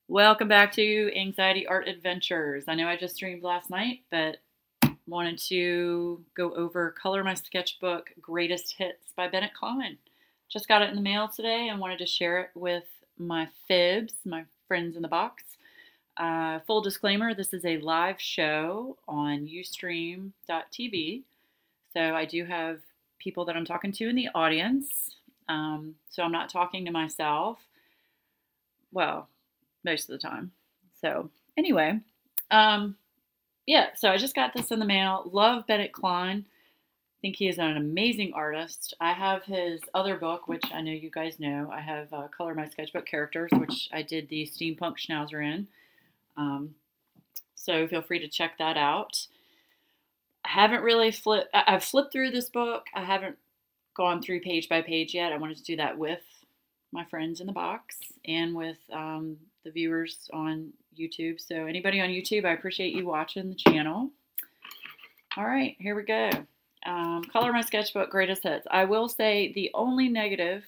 Welcome back to Anxiety Art Adventures. I know I just streamed last night, but wanted to go over Color My Sketchbook Greatest Hits by Bennett Klein. Just got it in the mail today and wanted to share it with my fibs, my friends in the box. Full disclaimer, this is a live show on ustream.tv. So I do have people that I'm talking to in the audience. So I'm not talking to myself. Well, most of the time. So anyway, um, yeah, so I just got this in the mail. Love Bennett Klein. Think he is an amazing artist. I have his other book, which I know you guys know. I have Color My Sketchbook Characters, which I did the steampunk schnauzer in. Um, so feel free to check that out. I haven't really flipped. I've flipped through this book. I haven't gone through page by page yet. I wanted to do that with my friends in the box and with the viewers on YouTube. So anybody on YouTube, I appreciate you watching the channel. All right, here we go. Color My Sketchbook Greatest Hits. I will say the only negative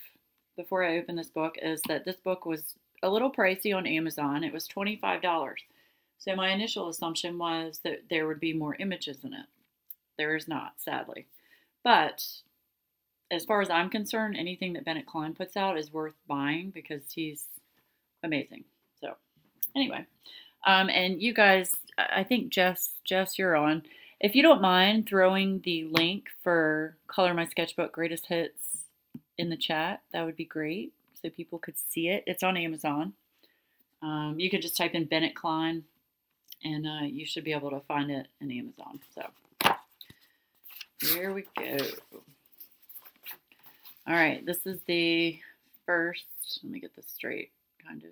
before I open this book is that this book was a little pricey on Amazon. It was $25. So my initial assumption was that there would be more images in it. There is not, sadly. But as far as I'm concerned, anything that Bennett Klein puts out is worth buying because he's amazing. So anyway, and you guys, I think Jess, you're on. If you don't mind throwing the link for Color My Sketchbook Greatest Hits in the chat, that would be great so people could see it. It's on Amazon. You could just type in Bennett Klein and you should be able to find it in Amazon. So here we go. All right, this is the first, let me get this straight, kind of.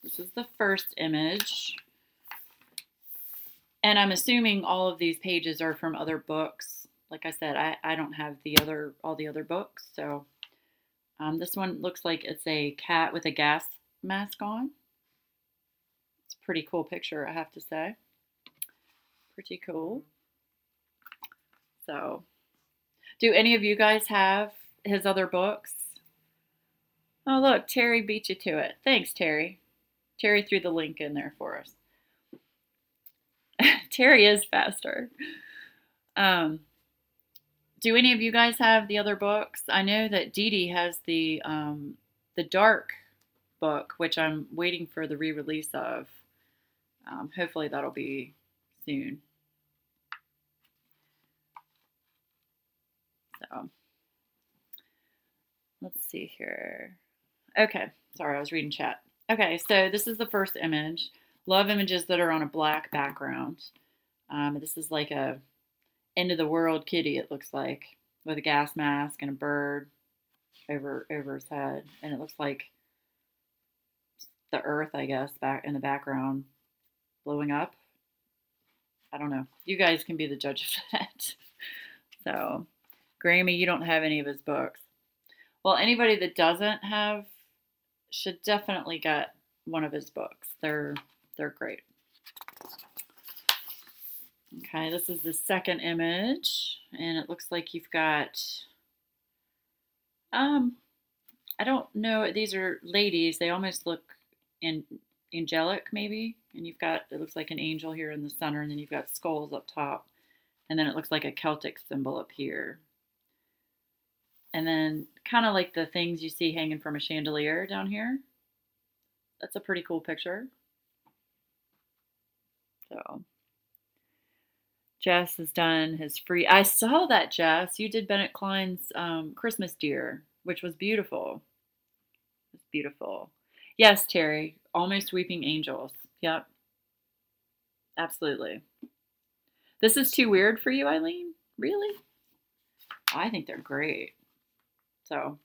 This is the first image. And I'm assuming all of these pages are from other books. Like I said, I don't have all the other books. So this one looks like it's a cat with a gas mask on. It's a pretty cool picture, I have to say. Pretty cool. So, do any of you guys have his other books? Oh, look, Terry beat you to it. Thanks, Terry. Terry threw the link in there for us. Terry is faster. Do any of you guys have the other books? I know that Dee Dee has the Dark book, which I'm waiting for the re-release of. Hopefully that'll be soon. So let's see here. Okay, sorry, I was reading chat. Okay, so this is the first image. Love images that are on a black background. This is like a end of the world kitty, it looks like, with a gas mask and a bird over his head. And it looks like the earth, I guess, back in the background blowing up. I don't know. You guys can be the judge of that. So, Grammy, you don't have any of his books. Well, anybody that doesn't have should definitely get one of his books. They're great. Okay, this is the second image, and it looks like you've got, I don't know, these are ladies. They almost look angelic, maybe. And you've got, it looks like an angel here in the center, and then you've got skulls up top. And then it looks like a Celtic symbol up here. And then kind of like the things you see hanging from a chandelier down here. That's a pretty cool picture. So Jess has done his free. I saw that, Jess. You did Bennett Klein's Christmas Deer, which was beautiful. It was beautiful. Yes, Terry. Almost Weeping Angels. Yep. Absolutely. This is too weird for you, Eileen? Really? I think they're great. So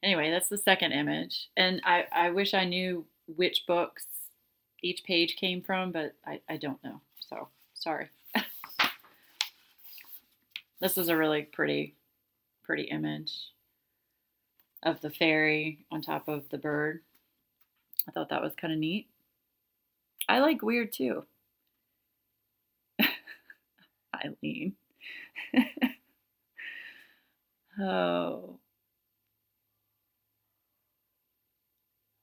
anyway, that's the second image. And I wish I knew which books each page came from, but I don't know. So sorry. This is a really pretty image of the fairy on top of the bird. I thought that was kind of neat. I like weird too. Eileen. Oh.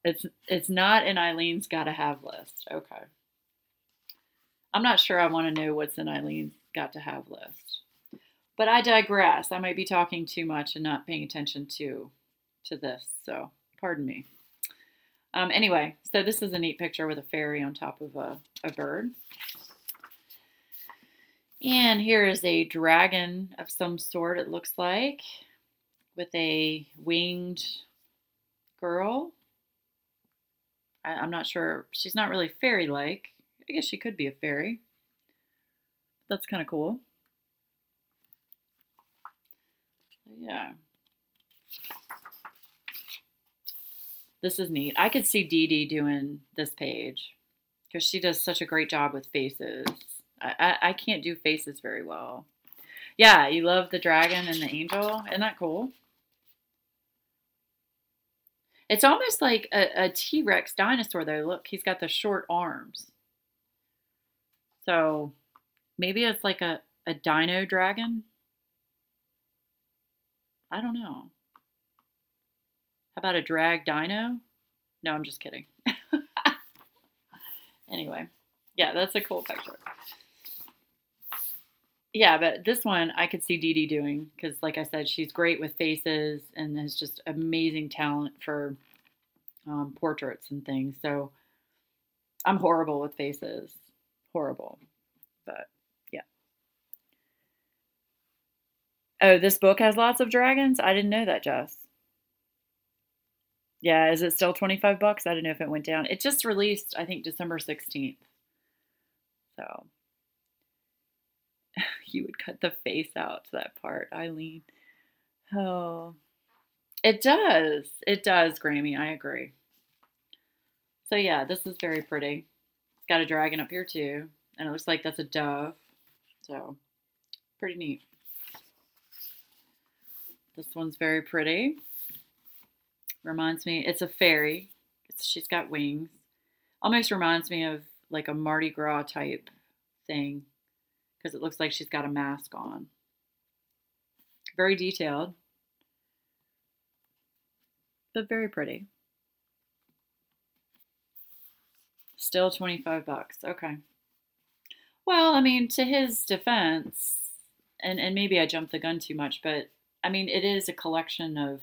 It's not in Eileen's gotta have list. Okay. I'm not sure I want to know what's in Eileen's got to have list. But I digress. I might be talking too much and not paying attention to this, so pardon me. Anyway, so this is a neat picture with a fairy on top of a bird. And here is a dragon of some sort, it looks like, with a winged girl. I'm not sure. She's not really fairy-like. I guess she could be a fairy. That's kind of cool. Yeah. This is neat. I could see Dee Dee doing this page because she does such a great job with faces. I can't do faces very well. Yeah, you love the dragon and the angel. Isn't that cool? It's almost like a T-Rex dinosaur, though. Look, he's got the short arms. So maybe it's like a dino dragon. I don't know. How about a drag dino? No, I'm just kidding. Anyway, yeah, that's a cool picture. Yeah, but this one I could see Dee Dee doing because, like I said, she's great with faces and has just amazing talent for portraits and things. So I'm horrible with faces. Horrible. But yeah. Oh, this book has lots of dragons? I didn't know that, Jess. Yeah, is it still 25 bucks? I didn't know if it went down. It just released, I think, December 16th. So you would cut the face out to that part, Eileen. Oh, it does. It does, Grammy. I agree. So yeah, this is very pretty. It's got a dragon up here too, and it looks like that's a dove. So pretty neat. This one's very pretty. Reminds me, it's a fairy. She's got wings. Almost reminds me of like a Mardi Gras type thing because it looks like she's got a mask on. Very detailed, but very pretty. Still 25 bucks. Okay. Well, I mean, to his defense, and maybe I jumped the gun too much, but I mean, it is a collection of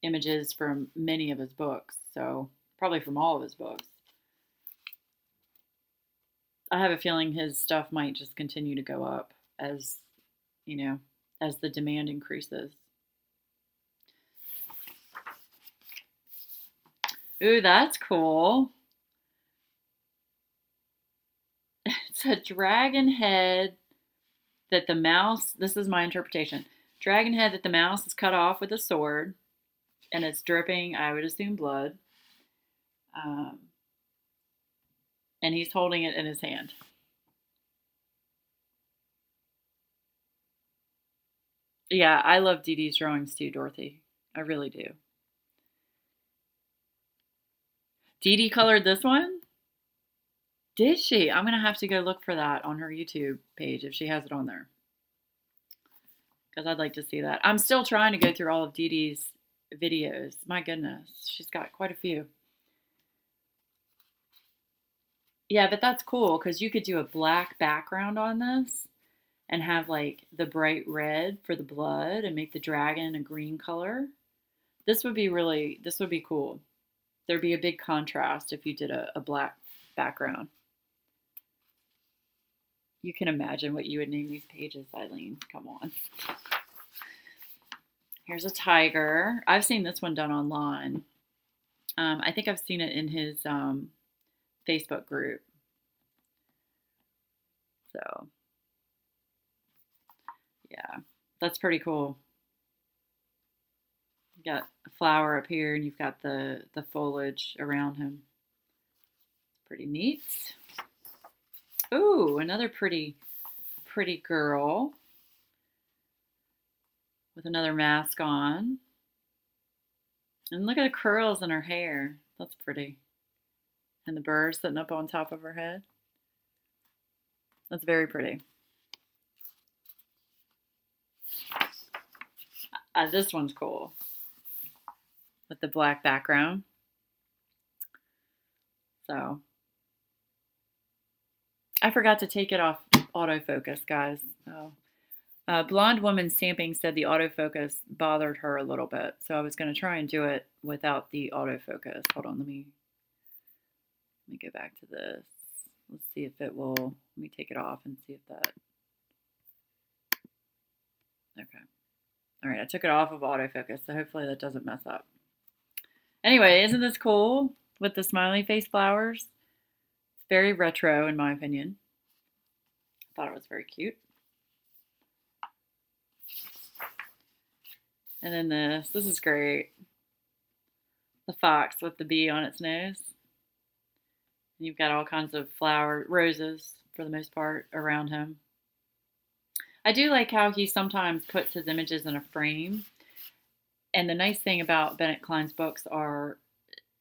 images from many of his books, so probably from all of his books. I have a feeling his stuff might just continue to go up as, as the demand increases. Ooh, that's cool. It's a dragon head that the mouse, this is my interpretation, dragon head that the mouse is cut off with a sword, and it's dripping, I would assume, blood. And he's holding it in his hand. Yeah, I love Dee Dee's drawings too, Dorothy. I really do. Dee Dee colored this one? Did she? I'm going to have to go look for that on her YouTube page if she has it on there. Because I'd like to see that. I'm still trying to go through all of Dee Dee's videos. My goodness, she's got quite a few. Yeah, but that's cool because you could do a black background on this and have like the bright red for the blood and make the dragon a green color. This would be cool. There'd be a big contrast if you did a black background. You can imagine what you would name these pages, Eileen. Come on. Here's a tiger. I've seen this one done online. I think I've seen it in his Facebook group. So, yeah, that's pretty cool. You got a flower up here, and you've got the foliage around him. Pretty neat. Ooh, another pretty girl with another mask on. And look at the curls in her hair. That's pretty. And the bird sitting up on top of her head. That's very pretty. This one's cool. With the black background. So I forgot to take it off autofocus, guys. Oh. Blonde woman stamping said the autofocus bothered her a little bit. So I was going to try and do it without the autofocus. Hold on, let me go back to this. Let's see if it will. Let me take it off and see if that. Okay. All right, I took it off of autofocus, so hopefully that doesn't mess up. Anyway, isn't this cool with the smiley face flowers? It's very retro in my opinion. I thought it was very cute. And then this is great. The fox with the bee on its nose. And you've got all kinds of roses for the most part around him. I do like how he sometimes puts his images in a frame. And the nice thing about Bennett Klein's books are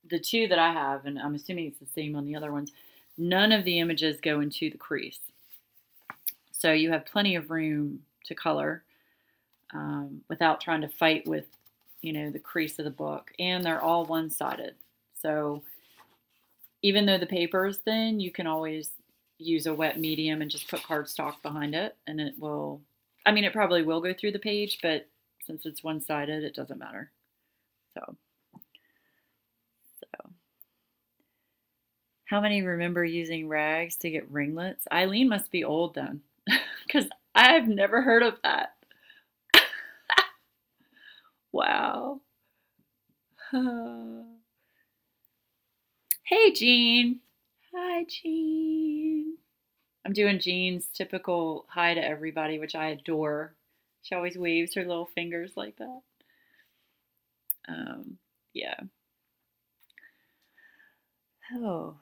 the two that I have, and I'm assuming it's the same on the other ones, none of the images go into the crease. So you have plenty of room to color without trying to fight with, the crease of the book. And they're all one-sided. So even though the paper is thin, you can always use a wet medium and just put cardstock behind it. And it will, it probably will go through the page, but since it's one-sided, it doesn't matter. So. How many remember using rags to get ringlets? Eileen must be old then, because I've never heard of that. Wow. Hey, Jean. Hi, Jean. I'm doing Jean's typical hi to everybody, which I adore. She always waves her little fingers like that. Yeah. Oh.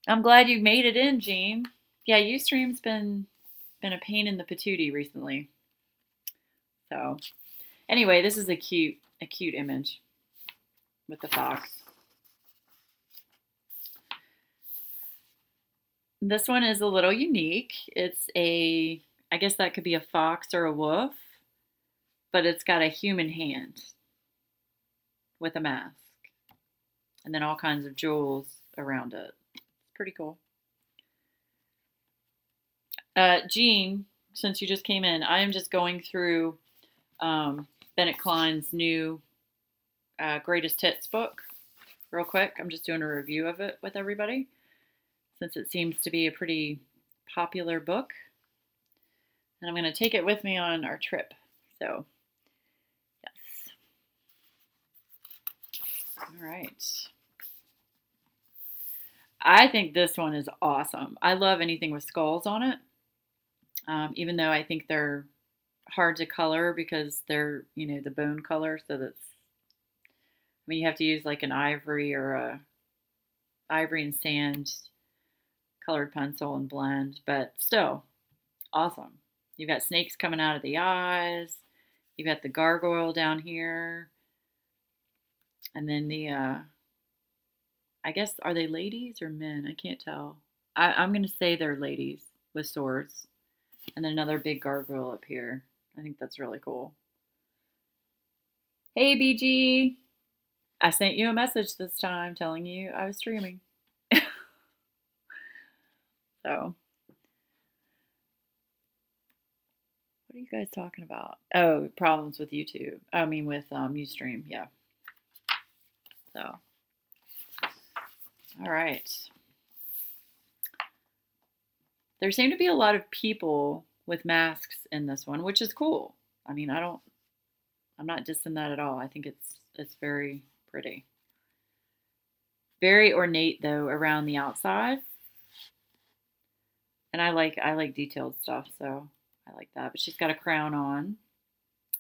I'm glad you made it in, Jean. Yeah, Ustream's been a pain in the patootie recently. So, anyway, this is a cute image with the fox. This one is a little unique. It's I guess that could be a fox or a wolf, but it's got a human hand with a mask and then all kinds of jewels around it. Pretty cool. Jean, since you just came in, I am just going through Bennett Klein's new Greatest Hits book real quick. I'm just doing a review of it with everybody since it seems to be a pretty popular book. And I'm going to take it with me on our trip. So, yes. All right. I think this one is awesome. I love anything with skulls on it, even though I think they're hard to color because they're, the bone color. So that's, you have to use like an ivory or a ivory and sand colored pencil and blend, but still awesome. You've got snakes coming out of the eyes. You've got the gargoyle down here. And then the, I guess, are they ladies or men? I can't tell. I'm going to say they're ladies with swords. And then another big gargoyle up here. I think that's really cool. Hey, BG. I sent you a message this time telling you I was streaming. So. What are you guys talking about? Oh, problems with YouTube. With Ustream. Yeah. So. All right. There seem to be a lot of people with masks in this one, which is cool. I'm not dissing that at all. I think it's very pretty. Very ornate though around the outside. And I like detailed stuff, so I like that. But she's got a crown on.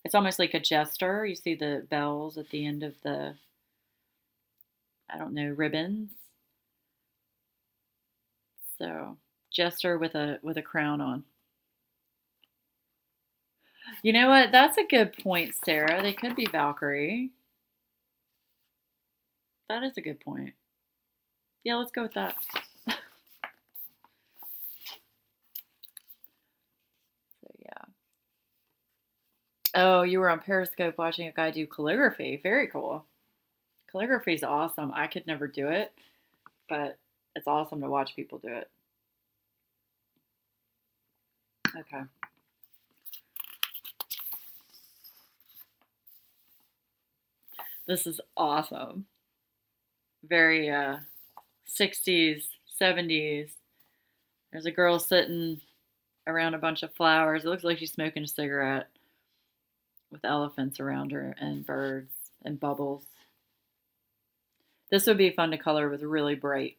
It's almost like a jester. You see the bells at the end of the, ribbons. So, jester with a crown on. You know what? That's a good point, Sarah. They could be Valkyrie. That is a good point. Yeah, let's go with that. So, yeah. Oh, you were on Periscope watching a guy do calligraphy. Very cool. Calligraphy is awesome. I could never do it, but it's awesome to watch people do it. Okay. This is awesome. Very 60s, 70s. There's a girl sitting around a bunch of flowers. It looks like she's smoking a cigarette with elephants around her and birds and bubbles. This would be fun to color with really bright,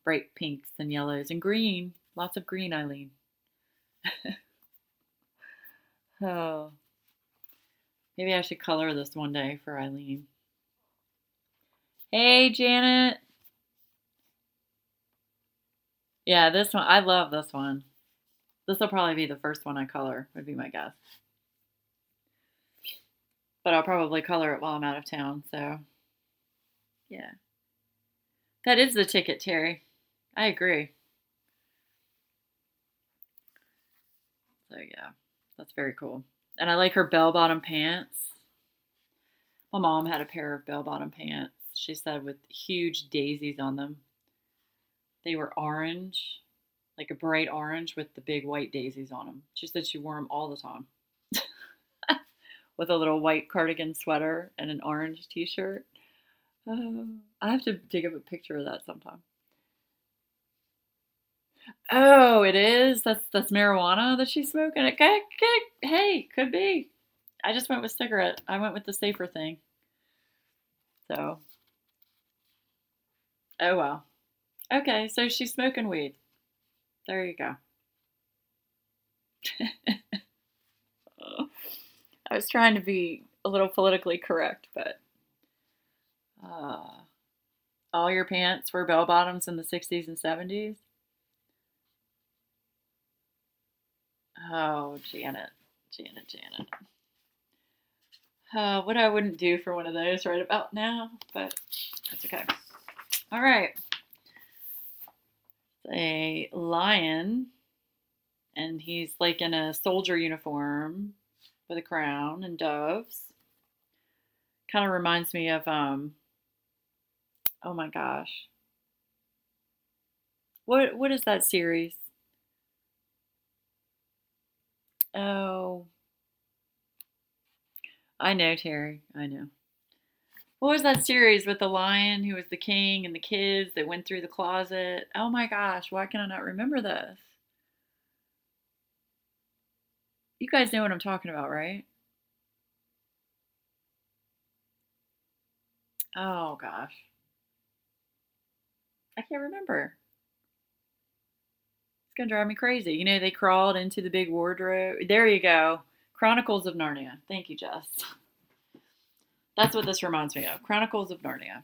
bright pinks and yellows and green. Lots of green, Eileen. Oh, maybe I should color this one day for Eileen. Hey, Janet. Yeah, this one, I love this one. This will probably be the first one I color, would be my guess. But I'll probably color it while I'm out of town, so yeah. That is the ticket, Terry. I agree. So yeah, that's very cool. And I like her bell-bottom pants. My mom had a pair of bell-bottom pants, she said, with huge daisies on them. They were orange, like a bright orange with the big white daisies on them. She said she wore them all the time. With a little white cardigan sweater and an orange t-shirt. I have to dig up a picture of that sometime. Oh, it is? That's marijuana that she's smoking? Okay, hey, could be. I just went with cigarette. I went with the safer thing. So. Oh, well. Okay, so she's smoking weed. There you go. I was trying to be a little politically correct, but all your pants were bell bottoms in the 60s and 70s? Oh, Janet. What I wouldn't do for one of those right about now, but that's okay. All right. A lion, and he's like in a soldier uniform with a crown and doves. Kind of reminds me of oh my gosh, what is that series? Oh, I know, Terry, I know. What was that series with the lion who was the king and the kids that went through the closet? Oh my gosh, why can I not remember this? You guys know what I'm talking about, right? Oh gosh. I can't remember. It's gonna drive me crazy. They crawled into the big wardrobe. There you go. Chronicles of Narnia. Thank you, Jess. That's what this reminds me of. Chronicles of Narnia,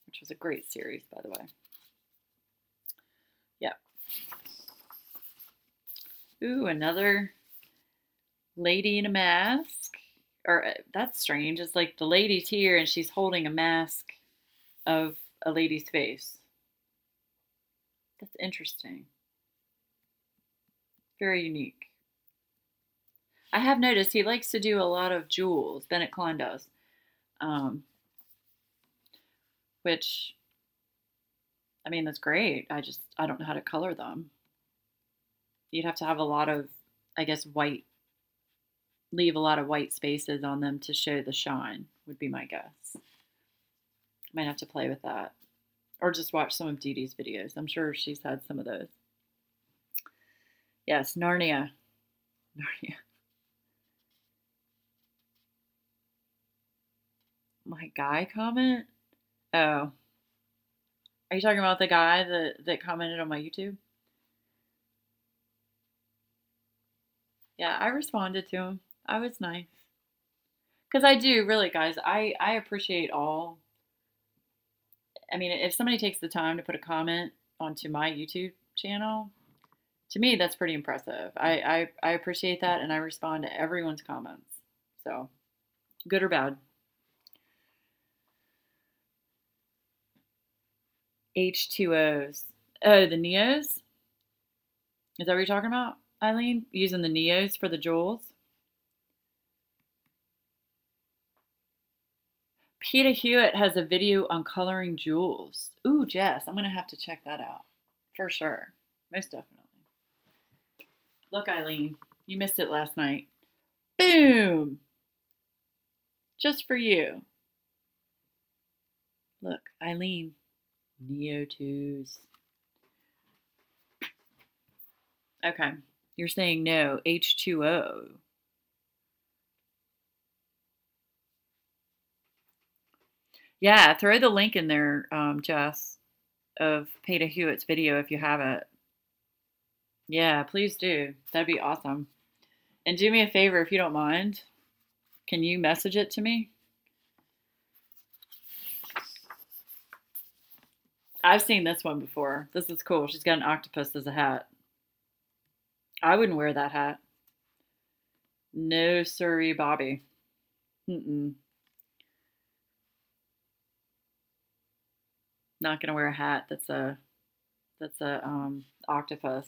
which was a great series, by the way. Yeah. Ooh, another lady in a mask. Or that's strange. It's like the lady's here and she's holding a mask of a lady's face. That's interesting. Very unique. I have noticed he likes to do a lot of jewels. Bennett Klein does. Which, I mean, that's great. I don't know how to color them. You'd have to have a lot of, I guess, white, leave a lot of white spaces on them to show the shine, would be my guess. Might have to play with that. Or just watch some of Dee Dee's videos. I'm sure she's had some of those. Yes, Narnia. Narnia. My guy comment? Oh. Are you talking about the guy that commented on my YouTube? Yeah, I responded to him. I was nice. Because I do, really, guys. I appreciate all. I mean, if somebody takes the time to put a comment onto my YouTube channel, to me, that's pretty impressive. I appreciate that, and I respond to everyone's comments. So, good or bad. H2Os. Oh, the Neos? Is that what you're talking about, Eileen? Using the Neos for the jewels? Peter Hewitt has a video on coloring jewels. Ooh, Jess, I'm going to have to check that out. For sure. Most definitely. Look, Eileen, you missed it last night. Boom! Just for you. Look, Eileen. Neo2s. Okay. You're saying no. H2O. Yeah, throw the link in there, Jess, of Peter Hewitt's video if you have it. Yeah, please do. That'd be awesome. And do me a favor if you don't mind. Can you message it to me? I've seen this one before. This is cool. She's got an octopus as a hat. I wouldn't wear that hat. No, sorry, Bobby. Mm-mm. Not gonna wear a hat that's a octopus.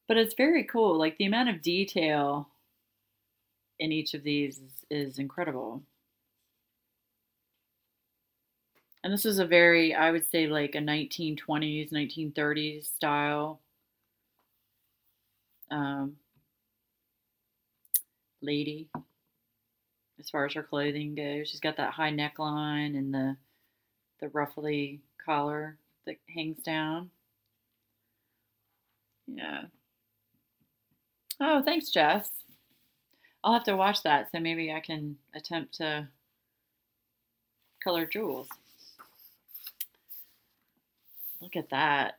But it's very cool. Like the amount of detail in each of these is incredible. And this is a very, I would say, like a 1920s, 1930s style lady as far as her clothing goes. She's got that high neckline and the ruffly collar that hangs down. Yeah. Oh, thanks, Jess. I'll have to watch that, so maybe I can attempt to color jewels. Look at that.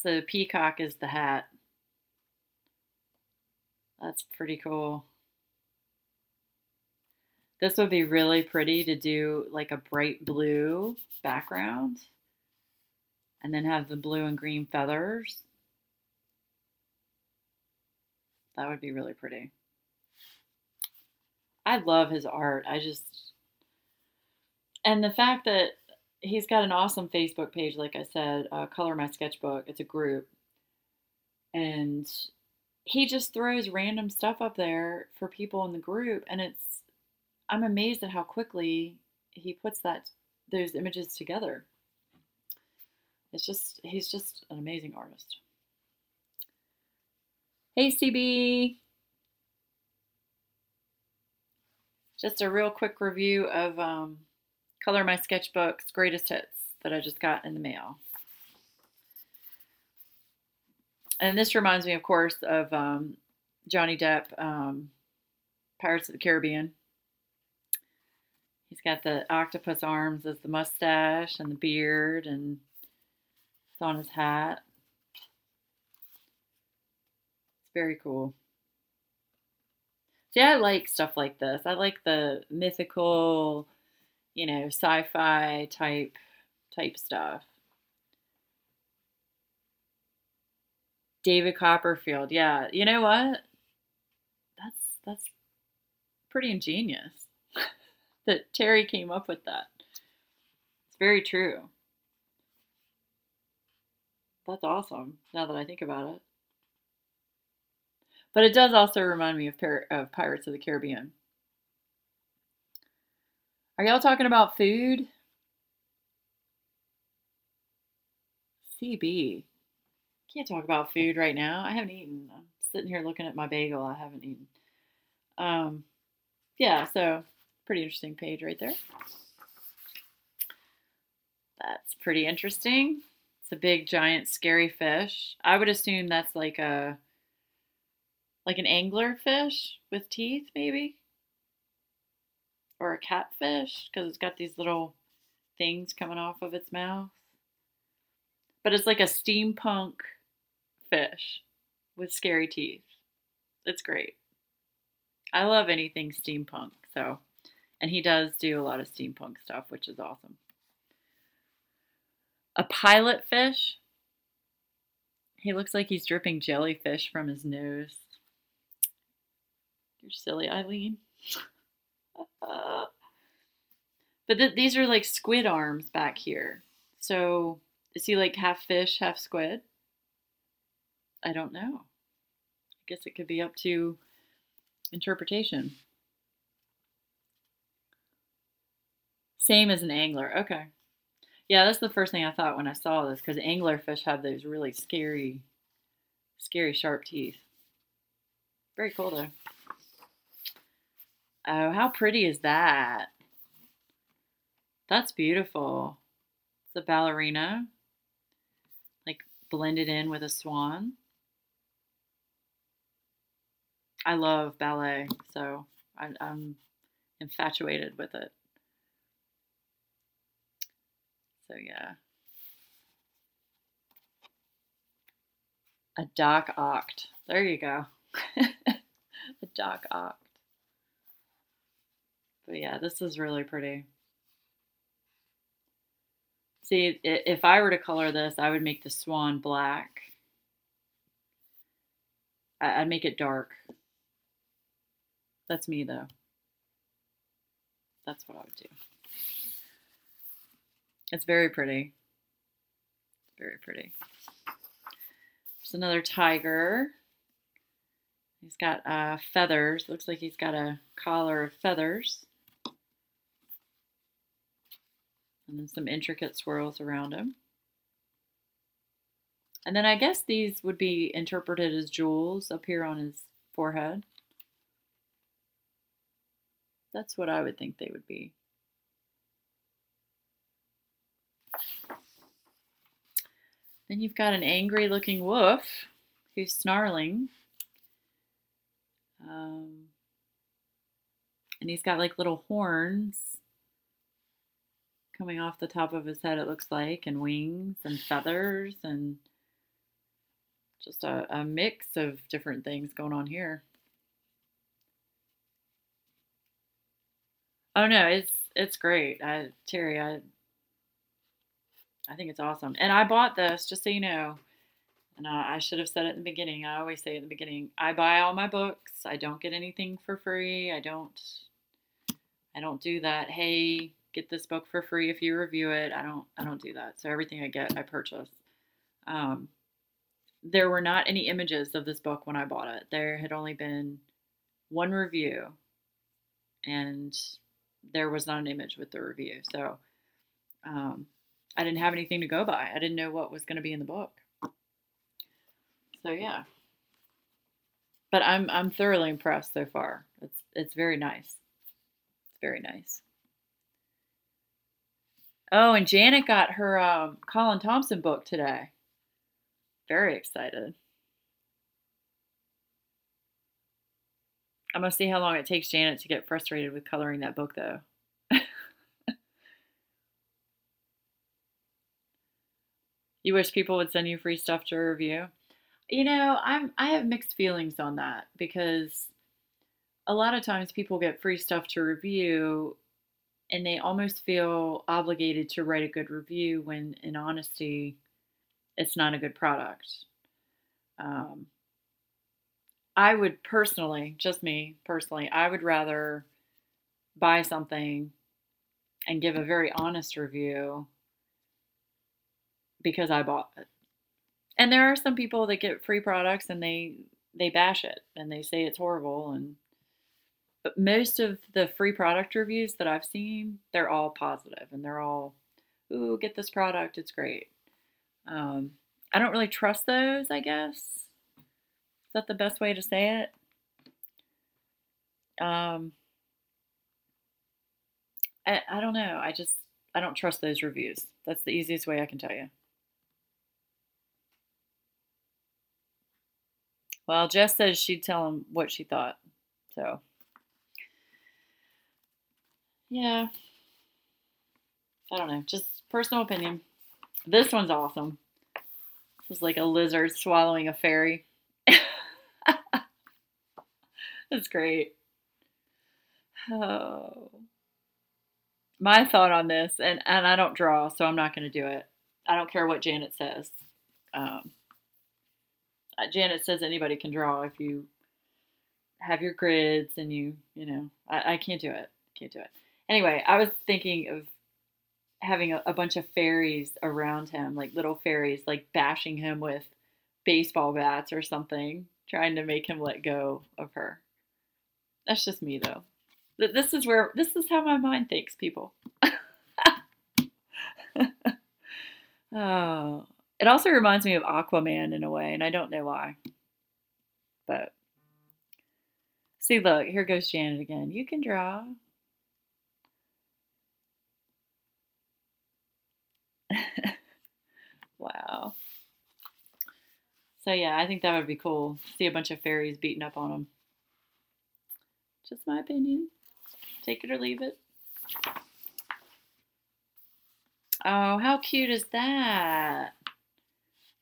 So peacock is the hat. That's pretty cool. This would be really pretty to do like a bright blue background and then have the blue and green feathers. That would be really pretty. I love his art. And the fact that he's got an awesome Facebook page, like I said, Color My Sketchbook. It's a group. And he just throws random stuff up there for people in the group. And I'm amazed at how quickly he puts those images together. He's just an amazing artist. Hey, CB. Just a real quick review of Color My Sketchbook's greatest hits that I just got in the mail. And this reminds me, of course, of Johnny Depp, Pirates of the Caribbean. He's got the octopus arms as the mustache and the beard, and it's on his hat. It's very cool. See, I like stuff like this. I like the mythical, sci-fi type stuff. David Copperfield, yeah. You know what? That's pretty ingenious that Terry came up with that. It's very true. That's awesome, now that I think about it. But it does also remind me of Pirates of the Caribbean. Are y'all talking about food? CB. Can't talk about food right now. I haven't eaten. I'm sitting here looking at my bagel. I haven't eaten. Yeah, so pretty interesting page right there. That's pretty interesting. It's a big, giant, scary fish. I would assume that's like an angler fish with teeth, maybe? Or a catfish, because it's got these little things coming off of its mouth. But it's like a steampunk fish with scary teeth. It's great. I love anything steampunk, so. And he does do a lot of steampunk stuff, which is awesome. A pilot fish. He looks like he's dripping jellyfish from his nose. You're silly, Eileen. But these are like squid arms back here. So is he like half fish, half squid? I don't know. I guess it could be up to interpretation. Same as an angler. Okay. Yeah, that's the first thing I thought when I saw this, because anglerfish have those really scary, scary sharp teeth. Very cool though. Oh, how pretty is that? That's beautiful. It's a ballerina, like blended in with a swan. I love ballet, so I'm infatuated with it. So yeah, a Doc Oct. There you go. A Doc Oct. But yeah, this is really pretty. See, if I were to color this, I would make the swan black. I'd make it dark. That's me though. That's what I would do. It's very pretty. Very pretty. There's another tiger. He's got feathers. Looks like he's got a collar of feathers. And then some intricate swirls around him. And then I guess these would be interpreted as jewels up here on his forehead. That's what I would think they would be. Then you've got an angry looking wolf who's snarling. And he's got like little horns coming off the top of his head, it looks like, and wings and feathers and just a mix of different things going on here. Oh no, it's great. Terry, I think it's awesome. And I bought this, just so you know, and I should have said it in the beginning. I always say it in the beginning. I buy all my books. I don't get anything for free. I don't do that. Hey, get this book for free if you review it. I don't do that. So everything I get, I purchase. There were not any images of this book when I bought it. There had only been one review, and there was not an image with the review. So I didn't have anything to go by. I didn't know what was going to be in the book. So yeah. But I'm thoroughly impressed so far. It's very nice. It's very nice. Oh, and Janet got her Colin Thompson book today. Very excited. I'm going to see how long it takes Janet to get frustrated with coloring that book, though. You wish people would send you free stuff to review? You know, I have mixed feelings on that, because a lot of times people get free stuff to review and they almost feel obligated to write a good review when, in honesty, it's not a good product. I would personally, just me personally, I would rather buy something and give a very honest review because I bought it. And there are some people that get free products and they bash it and they say it's horrible, but most of the free product reviews that I've seen, they're all positive and they're all, ooh, get this product, it's great. I don't really trust those, I guess. Is that the best way to say it? I don't know. I don't trust those reviews. That's the easiest way I can tell you. Well, Jess says she'd tell him what she thought. So, yeah. I don't know. Just personal opinion. This one's awesome. This is like a lizard swallowing a fairy. That's great. Oh. My thought on this, and I don't draw, so I'm not going to do it. I don't care what Janet says. Janet says anybody can draw if you have your grids and you know, I can't do it. Can't do it. Anyway, I was thinking of having a bunch of fairies around him, like little fairies, like bashing him with baseball bats or something, trying to make him let go of her. That's just me, though. This is how my mind thinks, people. Oh, it also reminds me of Aquaman in a way, and I don't know why. But see, look, here goes Janet again. You can draw. Wow. So yeah, I think that would be cool. See a bunch of fairies beating up on them. Just my opinion. Take it or leave it. Oh, how cute is that?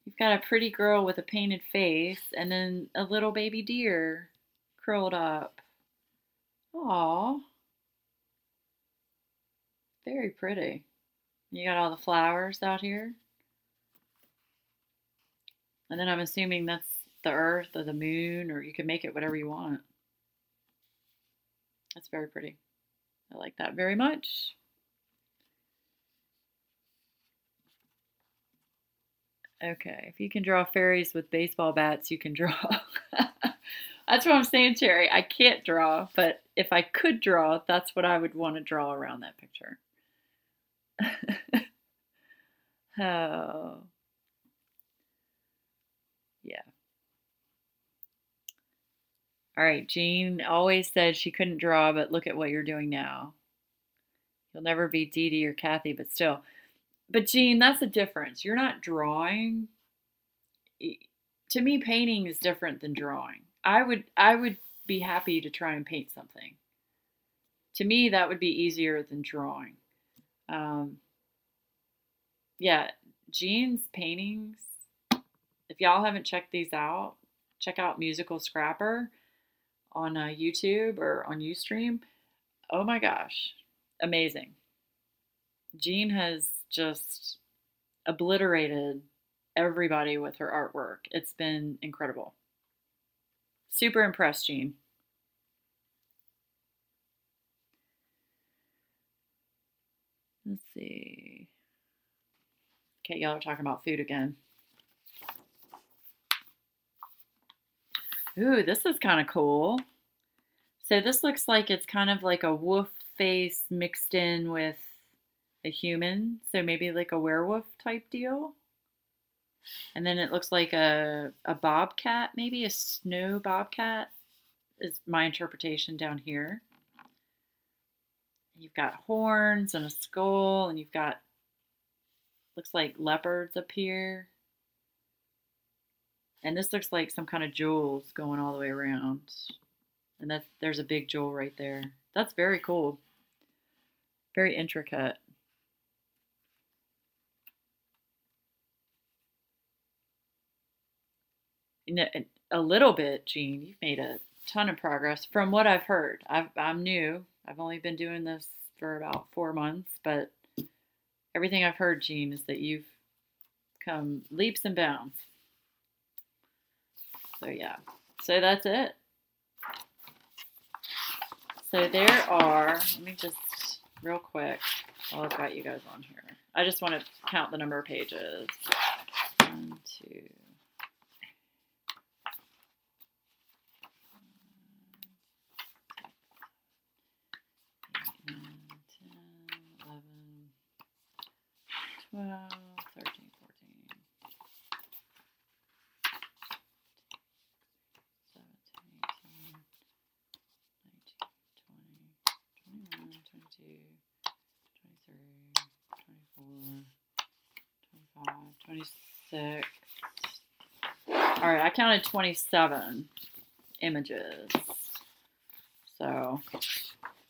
You've got a pretty girl with a painted face and then a little baby deer curled up. Aw, very pretty. You got all the flowers out here. And then I'm assuming that's the earth or the moon, or you can make it whatever you want. That's very pretty. I like that very much. Okay, if you can draw fairies with baseball bats, you can draw. That's what I'm saying, Cherry. I can't draw, but if I could draw, that's what I would want to draw around that picture. Oh, yeah. All right, Jean always said she couldn't draw, but look at what you're doing now. You'll never be Dee Dee or Kathy, but still. But Jean, that's the difference. You're not drawing. To me, painting is different than drawing. I would be happy to try and paint something. To me, that would be easier than drawing. Um, yeah, Jean's paintings. If y'all haven't checked these out, check out Musical Scrapper on YouTube or on Ustream. Oh my gosh, amazing. Jean has just obliterated everybody with her artwork. It's been incredible. Super impressed, Jean. Let's see. Okay, y'all are talking about food again. Ooh, this is kind of cool. So this looks like it's kind of like a wolf face mixed in with a human. So maybe like a werewolf type deal. And then it looks like a bobcat, maybe a snow bobcat is my interpretation down here. You've got horns and a skull, and you've got, looks like leopards up here. And this looks like some kind of jewels going all the way around. And there's a big jewel right there. That's very cool. Very intricate. A little bit, Jean. You've made a ton of progress from what I've heard. I'm new. I've only been doing this for about 4 months, but everything I've heard, Jean, is that you've come leaps and bounds. So yeah. So that's it. So there are, let me just real quick, while I've got you guys on here. I just want to count the number of pages. 1, 2, 8, 9, 10, 11, 12, 13, 14, 17, 18, 19, 20, 21, 22, 23, 24, 25, 26. All right, I counted 27 images. So,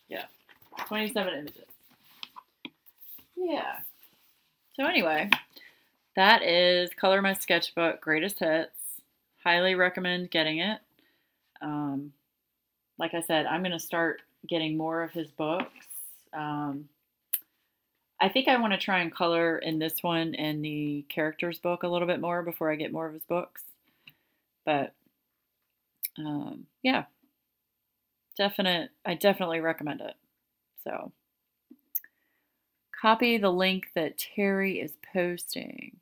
yeah, 27 images. Yeah. So anyway, that is Color My Sketchbook Greatest Hits. Highly recommend getting it. Like I said, I'm going to start getting more of his books. I think I want to try and color in this one and the characters book a little bit more before I get more of his books. But yeah, I definitely recommend it. So copy the link that Terry is posting.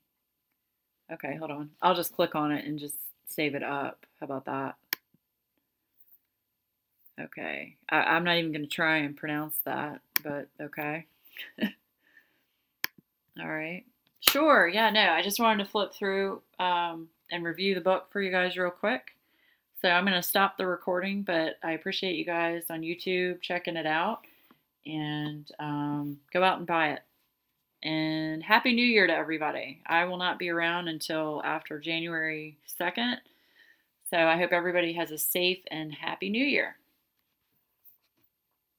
Okay, hold on. I'll just click on it and just save it up. How about that? Okay. I'm not even going to try and pronounce that, but okay. All right. Sure. Yeah, no, I just wanted to flip through and review the book for you guys real quick. So I'm going to stop the recording, but I appreciate you guys on YouTube checking it out, and go out and buy it. And Happy New Year to everybody. I will not be around until after January 2nd. So I hope everybody has a safe and happy New Year.